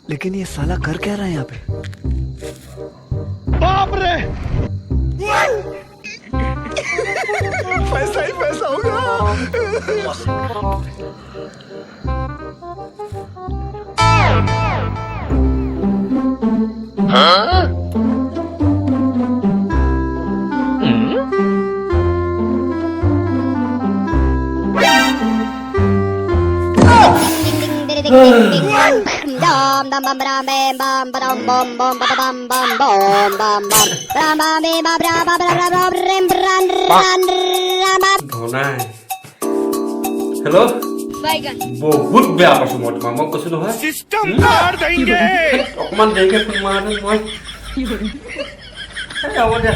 लेकिन ये साला कर क्या रहा है यहाँ पे? बाप रे! पैसा ही पैसा होगा। ধনাই হেল্ল' বহুত বেয়া পাইছো মই তোমাক মই কৈছো নহয় सिस्टम मार देंगे। অকমান দেৰিকে ফোন মাৰা মই হ'ব দিয়া